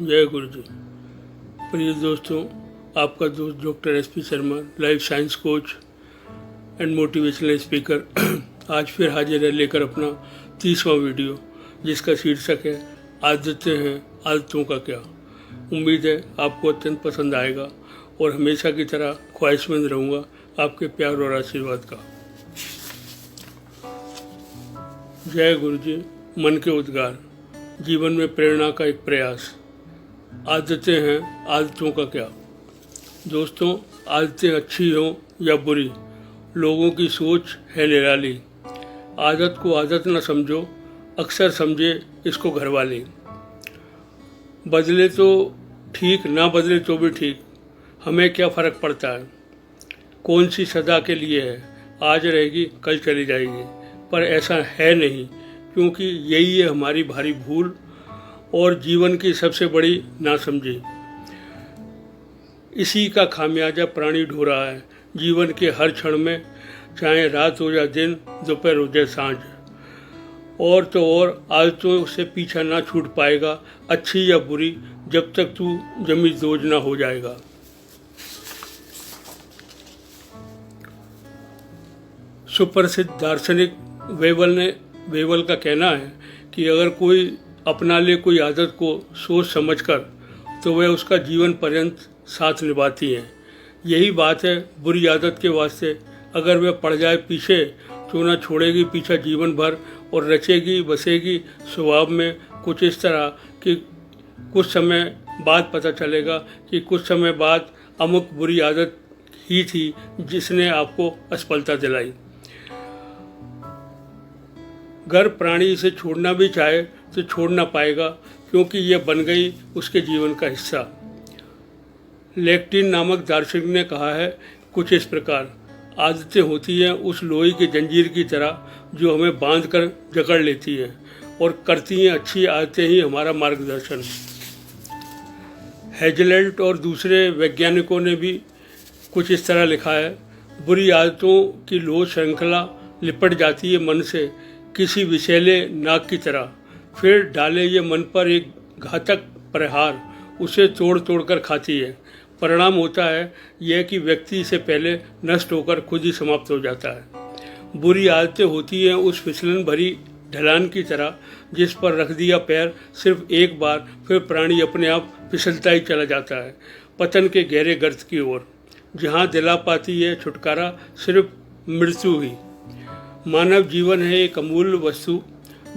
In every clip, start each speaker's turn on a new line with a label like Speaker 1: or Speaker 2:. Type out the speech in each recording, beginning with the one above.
Speaker 1: जय गुरु जी। प्रिय दोस्तों, आपका दोस्त doctor SP Sharma, life science coach and motivational speaker आज फिर हाजिर है लेकर अपना 30वां वीडियो, जिसका शीर्षक है आदतें हैं, आदतों का क्या। उम्मीद है आपको अत्यंत पसंद आएगा और हमेशा की तरह ख्वाहिशमंद रहूँगा आपके प्यार और आशीर्वाद का। जय गुरु जी। मन के उद्गार, जीवन में प्रेरणा का एक प्रयास। आदतें हैं, आदतों का क्या। दोस्तों, आदतें अच्छी हों या बुरी, लोगों की सोच है निराली। आदत को आदत न समझो, अक्सर समझे इसको घरवाले। बदले तो ठीक, ना बदले तो भी ठीक, हमें क्या फ़र्क पड़ता है। कौन सी सदा के लिए है, आज रहेगी कल चली जाएगी। पर ऐसा है नहीं, क्योंकि यही है हमारी भारी भूल और जीवन की सबसे बड़ी नासमझी। इसी का खामियाजा प्राणी ढो रहा है जीवन के हर क्षण में, चाहे रात हो या दिन, दोपहर हो या सांझ। और तो और आदतों से पीछा ना छूट पाएगा, अच्छी या बुरी, जब तक तू जमी दोज ना हो जाएगा। सुप्रसिद्ध दार्शनिक वेवल का कहना है कि अगर कोई अपना ले कोई आदत को सोच समझकर, तो वह उसका जीवन पर्यंत साथ निभाती हैं। यही बात है बुरी आदत के वास्ते। अगर वह पड़ जाए पीछे, तो न छोड़ेगी पीछा जीवन भर और रचेगी बसेगी स्वभाव में कुछ इस तरह कि कुछ समय बाद पता चलेगा कि कुछ समय बाद अमुक बुरी आदत ही थी जिसने आपको असफलता दिलाई। घर प्राणी इसे छोड़ना भी चाहे तो छोड़ ना पाएगा, क्योंकि यह बन गई उसके जीवन का हिस्सा। लेक्टिन नामक दार्शनिक ने कहा है कुछ इस प्रकार, आदतें होती हैं उस लोहे की जंजीर की तरह जो हमें बांध कर जकड़ लेती हैं और करती हैं अच्छी आदतें ही हमारा मार्गदर्शन। हेजलेट और दूसरे वैज्ञानिकों ने भी कुछ इस तरह लिखा है, बुरी आदतों की लोह श्रृंखला लिपट जाती है मन से किसी विषैले नाग की तरह, फिर डाले ये मन पर एक घातक प्रहार, उसे तोड़ तोड़ कर खाती है। परिणाम होता है यह कि व्यक्ति से पहले नष्ट होकर खुद ही समाप्त हो जाता है। बुरी आदतें होती हैं उस फिसलन भरी ढलान की तरह, जिस पर रख दिया पैर सिर्फ एक बार, फिर प्राणी अपने आप फिसलता ही चला जाता है पतन के गहरे गर्त की ओर, जहाँ दिला पाती है छुटकारा सिर्फ मृत्यु ही। मानव जीवन है एक अमूल्य वस्तु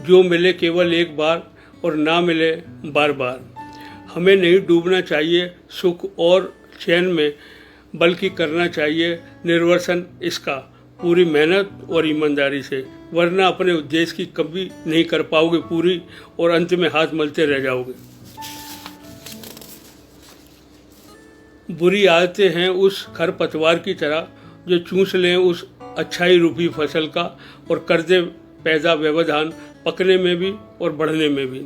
Speaker 1: जो मिले केवल एक बार और ना मिले बार बार। हमें नहीं डूबना चाहिए सुख और चैन में, बल्कि करना चाहिए निर्वर्सन इसका पूरी मेहनत और ईमानदारी से, वरना अपने उद्देश्य की कभी नहीं कर पाओगे पूरी और अंत में हाथ मलते रह जाओगे। बुरी आदतें हैं उस खरपतवार की तरह जो चूस लें उस अच्छाई रूपी फसल का और कर दे पैदा व्यवधान पकने में भी और बढ़ने में भी।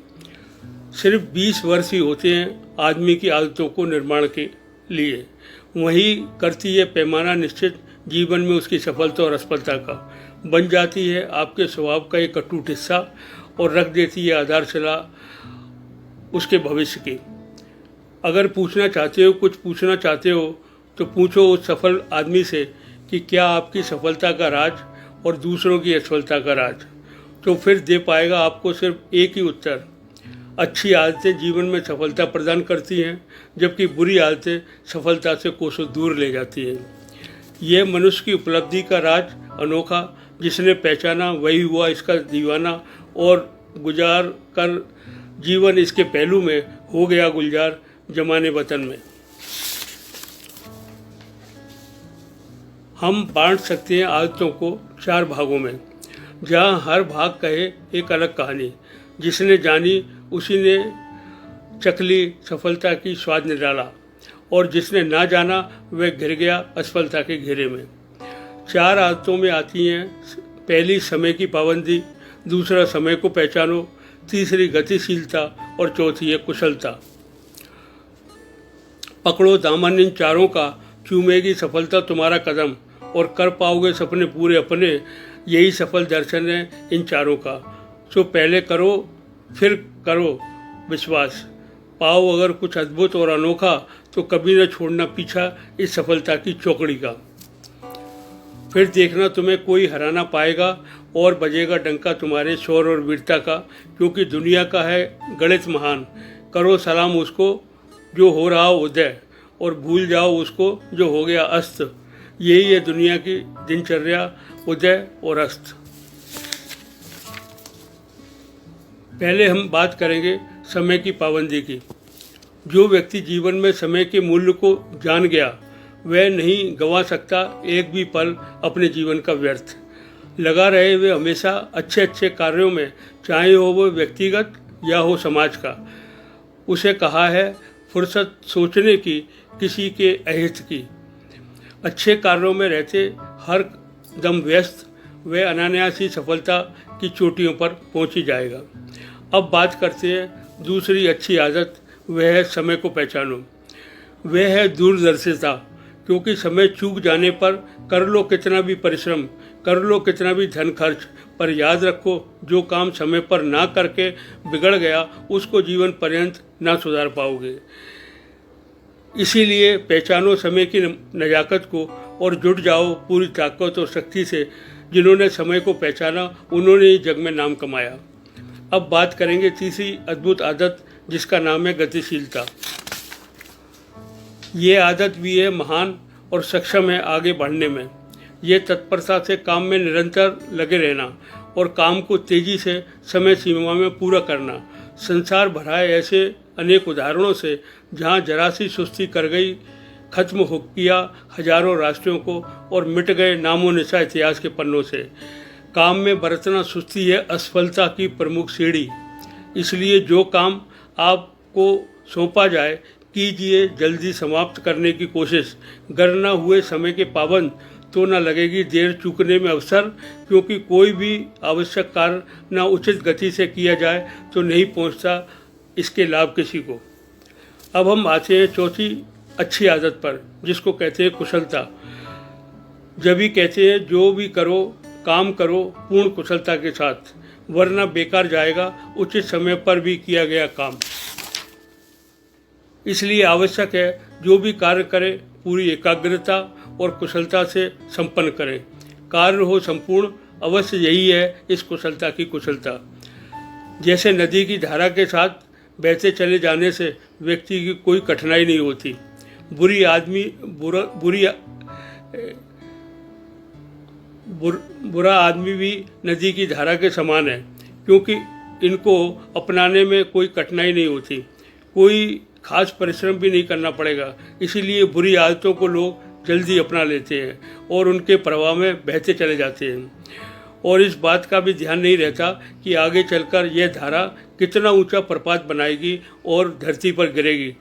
Speaker 1: सिर्फ 20 वर्ष ही होते हैं आदमी की आदतों को निर्माण के लिए, वही करती है पैमाना निश्चित जीवन में उसकी सफलता और असफलता का। बन जाती है आपके स्वभाव का एक अटूट हिस्सा और रख देती है आधारशिला उसके भविष्य की। अगर पूछना चाहते हो, कुछ पूछना चाहते हो, तो पूछो उस सफल आदमी से कि क्या आपकी सफलता का राज और दूसरों की असफलता का राज, तो फिर दे पाएगा आपको सिर्फ एक ही उत्तर। अच्छी आदतें जीवन में सफलता प्रदान करती हैं, जबकि बुरी आदतें सफलता से कोसों दूर ले जाती हैं। यह मनुष्य की उपलब्धि का राज अनोखा, जिसने पहचाना वही हुआ इसका दीवाना और गुजार कर जीवन इसके पहलू में हो गया गुलजार जमाने वतन में। हम बांट सकते हैं आदतों को 4 भागों में, जहां हर भाग कहे एक अलग कहानी। जिसने जानी उसी ने चखली सफलता की स्वाद निराला, और जिसने ना जाना वह घिर गया असफलता के घेरे में। 4 आदतों में आती हैं, पहली समय की पाबंदी, दूसरा समय को पहचानो, तीसरी गतिशीलता और चौथी है कुशलता। पकड़ो दामन इन चारों का, चूमेगी सफलता तुम्हारा कदम और कर पाओगे सपने पूरे अपने। यही सफल दर्शन है इन चारों का। सो पहले करो फिर करो विश्वास, पाओ अगर कुछ अद्भुत और अनोखा तो कभी न छोड़ना पीछा इस सफलता की चौकड़ी का। फिर देखना तुम्हें कोई हरा ना पाएगा और बजेगा डंका तुम्हारे शौर और वीरता का, क्योंकि दुनिया का है गणित महान। करो सलाम उसको जो हो रहा उदय, और भूल जाओ उसको जो हो गया अस्त। यही है दुनिया की दिनचर्या, उदय और अस्त। पहले हम बात करेंगे समय की पाबंदी की। जो व्यक्ति जीवन में समय के मूल्य को जान गया वह नहीं गंवा सकता एक भी पल अपने जीवन का व्यर्थ। लगा रहे वे हमेशा अच्छे अच्छे कार्यों में, चाहे हो वो व्यक्तिगत या हो समाज का। उसे कहा है फुर्सत सोचने की, किसी के अहित की। अच्छे कार्यों में रहते हर दम व्यस्त, वह अनायासी सफलता की चोटियों पर पहुंची जाएगा। अब बात करते हैं दूसरी अच्छी आदत, वह है समय को पहचानो। वह है दूरदर्शिता, क्योंकि समय चूक जाने पर कर लो कितना भी परिश्रम, कर लो कितना भी धन खर्च, पर याद रखो जो काम समय पर ना करके बिगड़ गया उसको जीवन पर्यंत ना सुधार पाओगे। इसीलिए पहचानो समय की नजाकत को और जुट जाओ पूरी ताकत और शक्ति से। जिन्होंने समय को पहचाना उन्होंने ही जग में नाम कमाया। अब बात करेंगे तीसरी अद्भुत आदत, जिसका नाम है गतिशीलता। ये आदत भी है महान और सक्षम है आगे बढ़ने में। ये तत्परता से काम में निरंतर लगे रहना और काम को तेजी से समय सीमा में पूरा करना। संसार भरा है ऐसे अनेक उदाहरणों से जहाँ जरा सी सुस्ती कर गई, खत्म हो किया हजारों राष्ट्रों को और मिट गए नामो निशा इतिहास के पन्नों से। काम में बरतना सुस्ती है असफलता की प्रमुख सीढ़ी। इसलिए जो काम आपको सौंपा जाए कीजिए जल्दी समाप्त करने की कोशिश। गर न हुए समय के पाबंद तो न लगेगी देर चूकने में अवसर, क्योंकि कोई भी आवश्यक कार्य न उचित गति से किया जाए तो नहीं पहुंचता इसके लाभ किसी को। अब हम आते हैं चौथी अच्छी आदत पर, जिसको कहते हैं कुशलता। जब भी कहते हैं जो भी करो काम करो पूर्ण कुशलता के साथ, वरना बेकार जाएगा उचित समय पर भी किया गया काम। इसलिए आवश्यक है जो भी कार्य करें पूरी एकाग्रता और कुशलता से संपन्न करें। कार्य हो संपूर्ण, अवश्य यही है इस कुशलता की कुशलता। जैसे नदी की धारा के साथ बहते चले जाने से व्यक्ति की कोई कठिनाई नहीं होती। बुरा आदमी भी नदी की धारा के समान है, क्योंकि इनको अपनाने में कोई कठिनाई नहीं होती, कोई खास परिश्रम भी नहीं करना पड़ेगा। इसीलिए बुरी आदतों को लोग जल्दी अपना लेते हैं और उनके प्रभाव में बहते चले जाते हैं, और इस बात का भी ध्यान नहीं रहता कि आगे चलकर यह धारा कितना ऊंचा प्रपात बनाएगी और धरती पर गिरेगी।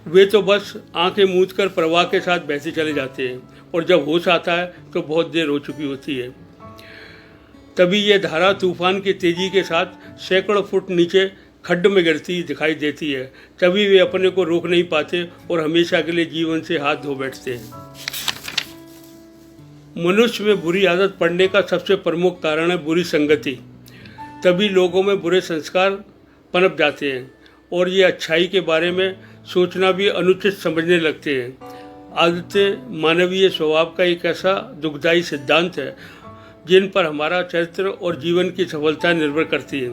Speaker 1: वे तो बस आंखें मूंद कर प्रवाह के साथ बहते चले जाते हैं, और जब होश आता है तो बहुत देर हो चुकी होती है। तभी यह धारा तूफान की तेजी के साथ सैकड़ों फुट नीचे खड्ड में गिरती दिखाई देती है। तभी वे अपने को रोक नहीं पाते और हमेशा के लिए जीवन से हाथ धो बैठते हैं। मनुष्य में बुरी आदत पड़ने का सबसे प्रमुख कारण है बुरी संगति। तभी लोगों में बुरे संस्कार पनप जाते हैं और ये अच्छाई के बारे में सोचना भी अनुचित समझने लगते हैं। आदतें मानवीय स्वभाव का एक ऐसा दुखदायी सिद्धांत है जिन पर हमारा चरित्र और जीवन की सफलता निर्भर करती है।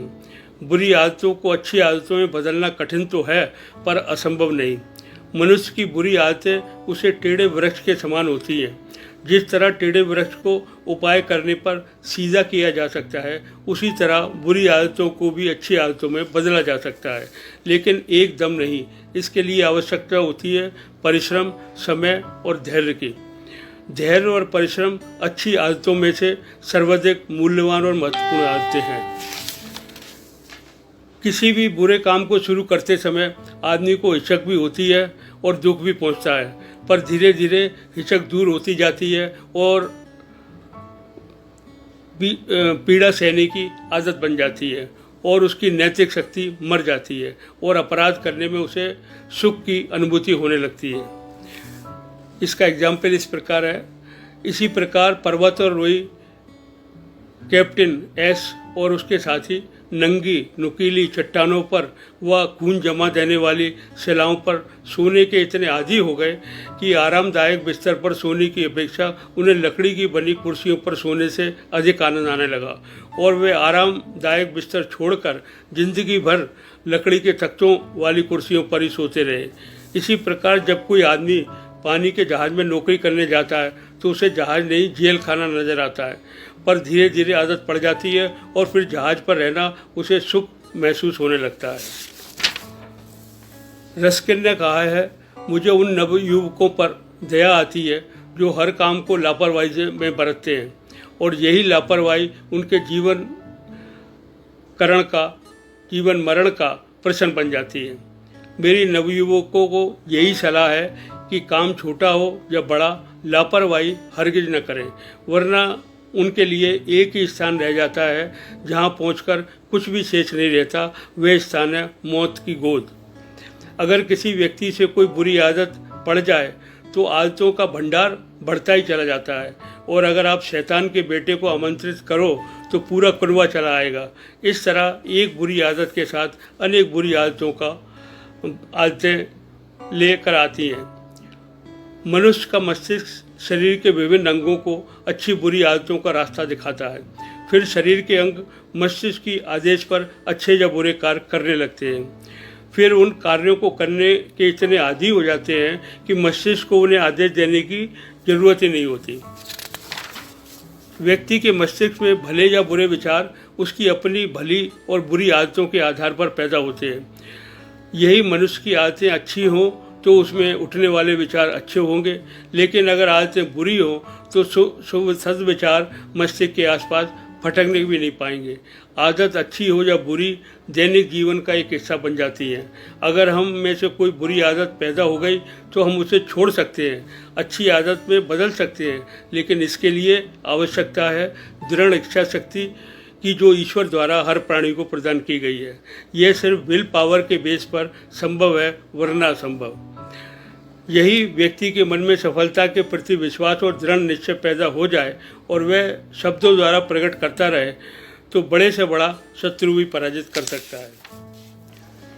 Speaker 1: बुरी आदतों को अच्छी आदतों में बदलना कठिन तो है, पर असंभव नहीं। मनुष्य की बुरी आदतें उसे टेढ़े वृक्ष के समान होती हैं। जिस तरह टेढ़े वृक्ष को उपाय करने पर सीधा किया जा सकता है, उसी तरह बुरी आदतों को भी अच्छी आदतों में बदला जा सकता है, लेकिन एकदम नहीं। इसके लिए आवश्यकता होती है परिश्रम, समय और धैर्य की। धैर्य और परिश्रम अच्छी आदतों में से सर्वाधिक मूल्यवान और महत्वपूर्ण आदतें हैं। किसी भी बुरे काम को शुरू करते समय आदमी को हिचक भी होती है और दुख भी पहुंचता है, पर धीरे धीरे हिचक दूर होती जाती है और पीड़ा सहने की आदत बन जाती है और उसकी नैतिक शक्ति मर जाती है और अपराध करने में उसे सुख की अनुभूति होने लगती है। इसका एग्जाम्पल इस प्रकार है। इसी प्रकार पर्वतारोही कैप्टन एस और उसके साथी नंगी नुकीली चट्टानों पर व खून जमा देने वाली शिलाओं पर सोने के इतने आदी हो गए कि आरामदायक बिस्तर पर सोने की अपेक्षा उन्हें लकड़ी की बनी कुर्सियों पर सोने से अधिक आनंद आने लगा और वे आरामदायक बिस्तर छोड़कर जिंदगी भर लकड़ी के तख्तों वाली कुर्सियों पर ही सोते रहे। इसी प्रकार जब कोई आदमी पानी के जहाज में नौकरी करने जाता है तो उसे जहाज नहीं जेल खाना नजर आता है, पर धीरे धीरे आदत पड़ जाती है और फिर जहाज पर रहना उसे सुख महसूस होने लगता है। रस्किन ने कहा है, मुझे उन नवयुवकों पर दया आती है जो हर काम को लापरवाही में बरतते हैं और यही लापरवाही उनके जीवन मरण का प्रश्न बन जाती है। मेरी नवयुवकों को यही सलाह है कि काम छोटा हो या बड़ा, लापरवाही हरगिज न करें, वरना उनके लिए एक ही स्थान रह जाता है जहां पहुंचकर कुछ भी शेष नहीं रहता। वह स्थान है मौत की गोद। अगर किसी व्यक्ति से कोई बुरी आदत पड़ जाए तो आदतों का भंडार बढ़ता ही चला जाता है और अगर आप शैतान के बेटे को आमंत्रित करो तो पूरा कुनवा चला आएगा। इस तरह एक बुरी आदत के साथ अनेक बुरी आदतें लेकर आती हैं। मनुष्य का मस्तिष्क शरीर के विभिन्न अंगों को अच्छी बुरी आदतों का रास्ता दिखाता है। फिर शरीर के अंग मस्तिष्क की आदेश पर अच्छे या बुरे कार्य करने लगते हैं। फिर उन कार्यों को करने के इतने आदी हो जाते हैं कि मस्तिष्क को उन्हें आदेश देने की जरूरत ही नहीं होती। व्यक्ति के मस्तिष्क में भले या बुरे विचार उसकी अपनी भली और बुरी आदतों के आधार पर पैदा होते हैं। यही मनुष्य की आदतें अच्छी हों तो उसमें उठने वाले विचार अच्छे होंगे, लेकिन अगर आदतें बुरी हों तो सद्विचार मस्तिष्क के आसपास फटकने भी नहीं पाएंगे। आदत अच्छी हो या बुरी दैनिक जीवन का एक हिस्सा बन जाती है। अगर हम में से कोई बुरी आदत पैदा हो गई तो हम उसे छोड़ सकते हैं, अच्छी आदत में बदल सकते हैं, लेकिन इसके लिए आवश्यकता है दृढ़ इच्छा शक्ति की जो ईश्वर द्वारा हर प्राणी को प्रदान की गई है। यह सिर्फ विल पावर के बेस पर संभव है, वरना असंभव। यही व्यक्ति के मन में सफलता के प्रति विश्वास और दृढ़ निश्चय पैदा हो जाए और वह शब्दों द्वारा प्रकट करता रहे तो बड़े से बड़ा शत्रु भी पराजित कर सकता है।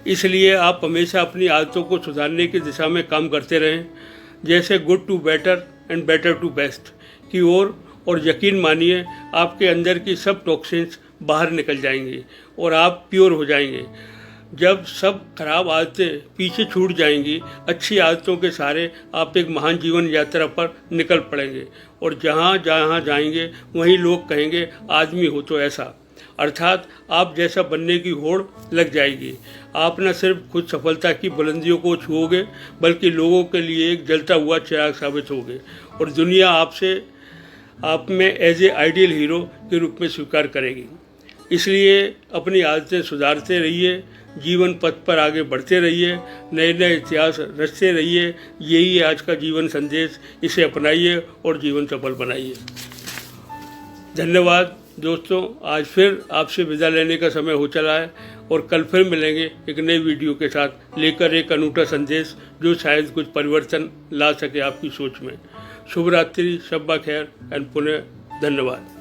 Speaker 1: इसलिए आप हमेशा अपनी आदतों को सुधारने की दिशा में काम करते रहें, जैसे good to better and better to best की ओर, और यकीन मानिए आपके अंदर की सब टॉक्सिन्स बाहर निकल जाएंगी और आप प्योर हो जाएंगे। जब सब खराब आदतें पीछे छूट जाएंगी, अच्छी आदतों के सहारे आप एक महान जीवन यात्रा पर निकल पड़ेंगे और जहाँ जहाँ जाएंगे वहीं लोग कहेंगे आदमी हो तो ऐसा, अर्थात आप जैसा बनने की होड़ लग जाएगी। आप न सिर्फ खुद सफलता की बुलंदियों को छुओगे बल्कि लोगों के लिए एक जलता हुआ चिराग साबित होगे और दुनिया आप में एज ए आइडियल हीरो के रूप में स्वीकार करेगी। इसलिए अपनी आदतें सुधारते रहिए, जीवन पथ पर आगे बढ़ते रहिए, नए नए इतिहास रचते रहिए। यही है आज का जीवन संदेश। इसे अपनाइए और जीवन सफल बनाइए। धन्यवाद दोस्तों। आज फिर आपसे विदा लेने का समय हो चला है और कल फिर मिलेंगे एक नई वीडियो के साथ, लेकर एक अनूठा संदेश जो शायद कुछ परिवर्तन ला सके आपकी सोच में। शुभ रात्रि, शब्बा खैर एंड पुनः धन्यवाद।